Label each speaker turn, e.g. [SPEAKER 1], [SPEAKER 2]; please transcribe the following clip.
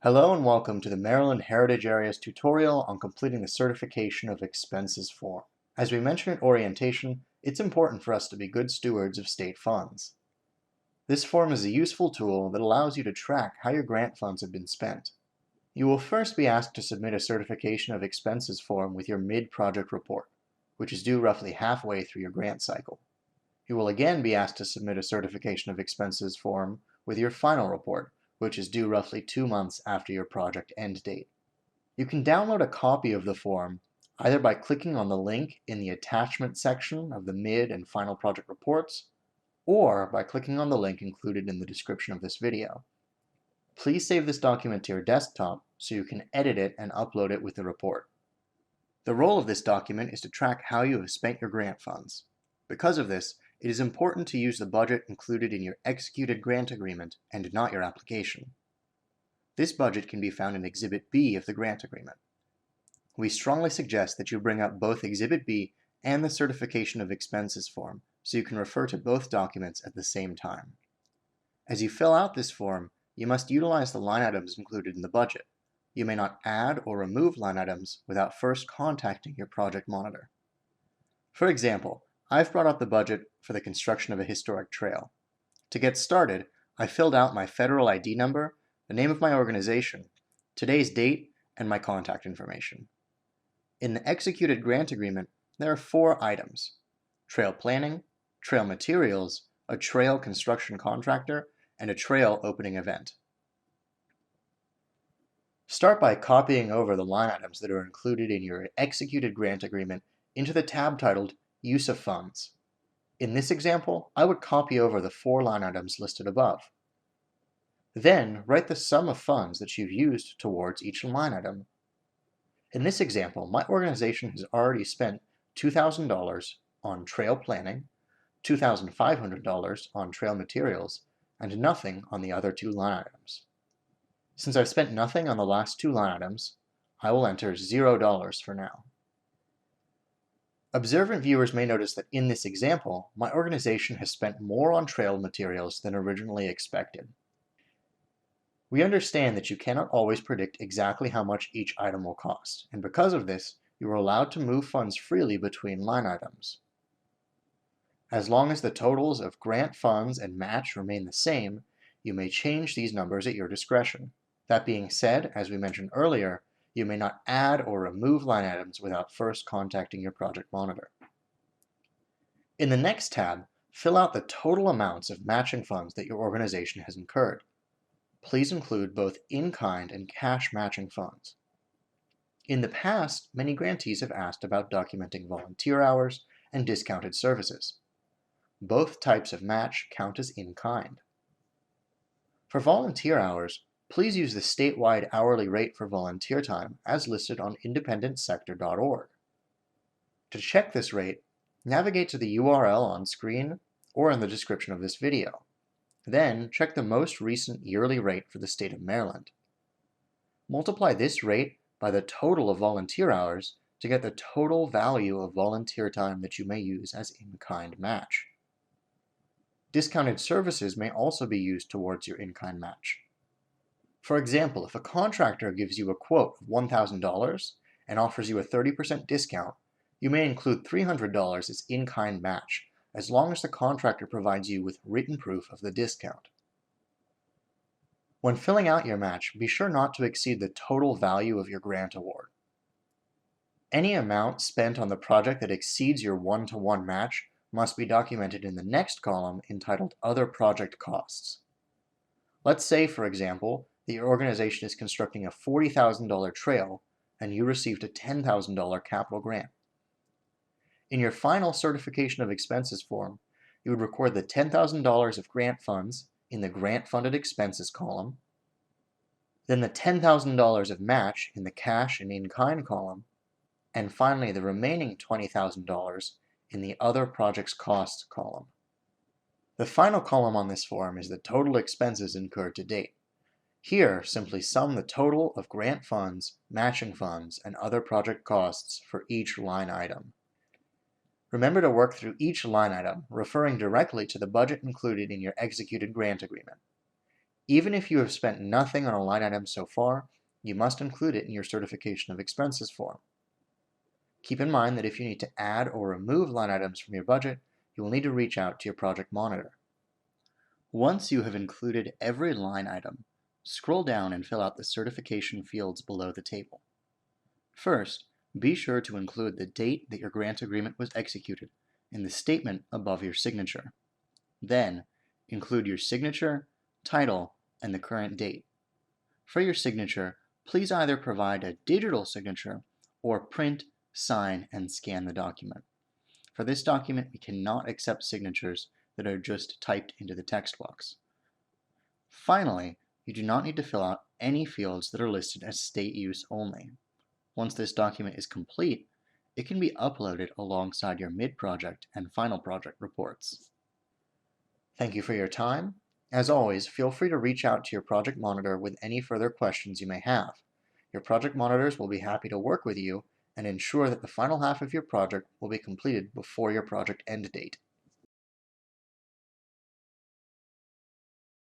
[SPEAKER 1] Hello and welcome to the Maryland Heritage Areas tutorial on completing the Certification of Expenses form. As we mentioned in orientation, it's important for us to be good stewards of state funds. This form is a useful tool that allows you to track how your grant funds have been spent. You will first be asked to submit a Certification of Expenses form with your mid-project report, which is due roughly halfway through your grant cycle. You will again be asked to submit a Certification of Expenses form with your final report, which is due roughly 2 months after your project end date. You can download a copy of the form either by clicking on the link in the attachment section of the mid and final project reports, or by clicking on the link included in the description of this video. Please save this document to your desktop so you can edit it and upload it with the report. The role of this document is to track how you have spent your grant funds. Because of this, it is important to use the budget included in your executed grant agreement and not your application. This budget can be found in Exhibit B of the grant agreement. We strongly suggest that you bring up both Exhibit B and the Certification of Expenses form so you can refer to both documents at the same time. As you fill out this form, you must utilize the line items included in the budget. You may not add or remove line items without first contacting your project monitor. For example, I've brought up the budget for the construction of a historic trail. To get started, I filled out my federal ID number, the name of my organization, today's date, and my contact information. In the executed grant agreement, there are 4 items: trail planning, trail materials, a trail construction contractor, and a trail opening event. Start by copying over the line items that are included in your executed grant agreement into the tab titled Use of Funds. In this example, I would copy over the 4 line items listed above. Then, write the sum of funds that you've used towards each line item. In this example, my organization has already spent $2,000 on trail planning, $2,500 on trail materials, and nothing on the other 2 line items. Since I've spent nothing on the last 2 line items, I will enter $0 for now. Observant viewers may notice that in this example, my organization has spent more on trail materials than originally expected. We understand that you cannot always predict exactly how much each item will cost, and because of this, you are allowed to move funds freely between line items. As long as the totals of grant funds and match remain the same, you may change these numbers at your discretion. That being said, as we mentioned earlier, you may not add or remove line items without first contacting your project monitor. In the next tab, fill out the total amounts of matching funds that your organization has incurred. Please include both in-kind and cash matching funds. In the past, many grantees have asked about documenting volunteer hours and discounted services. Both types of match count as in-kind. For volunteer hours, please use the statewide hourly rate for volunteer time as listed on independentsector.org. To check this rate, navigate to the URL on screen or in the description of this video. Then check the most recent yearly rate for the state of Maryland. Multiply this rate by the total of volunteer hours to get the total value of volunteer time that you may use as in-kind match. Discounted services may also be used towards your in-kind match. For example, if a contractor gives you a quote of $1,000 and offers you a 30% discount, you may include $300 as in-kind match, as long as the contractor provides you with written proof of the discount. When filling out your match, be sure not to exceed the total value of your grant award. Any amount spent on the project that exceeds your 1-to-1 match must be documented in the next column entitled Other Project Costs. Let's say, for example, that your organization is constructing a $40,000 trail and you received a $10,000 capital grant. In your final Certification of Expenses form, you would record the $10,000 of grant funds in the Grant Funded Expenses column, then the $10,000 of match in the Cash and In-Kind column, and finally the remaining $20,000 in the Other Projects Costs column. The final column on this form is the total expenses incurred to date. Here, simply sum the total of grant funds, matching funds, and other project costs for each line item. Remember to work through each line item, referring directly to the budget included in your executed grant agreement. Even if you have spent nothing on a line item so far, you must include it in your certification of expenses form. Keep in mind that if you need to add or remove line items from your budget, you will need to reach out to your project monitor. Once you have included every line item, scroll down and fill out the certification fields below the table. First, be sure to include the date that your grant agreement was executed in the statement above your signature. Then, include your signature, title, and the current date. For your signature, please either provide a digital signature or print, sign, and scan the document. For this document, we cannot accept signatures that are just typed into the text box. Finally, you do not need to fill out any fields that are listed as state use only. Once this document is complete, it can be uploaded alongside your mid-project and final project reports. Thank you for your time. As always, feel free to reach out to your project monitor with any further questions you may have. Your project monitors will be happy to work with you and ensure that the final half of your project will be completed before your project end date.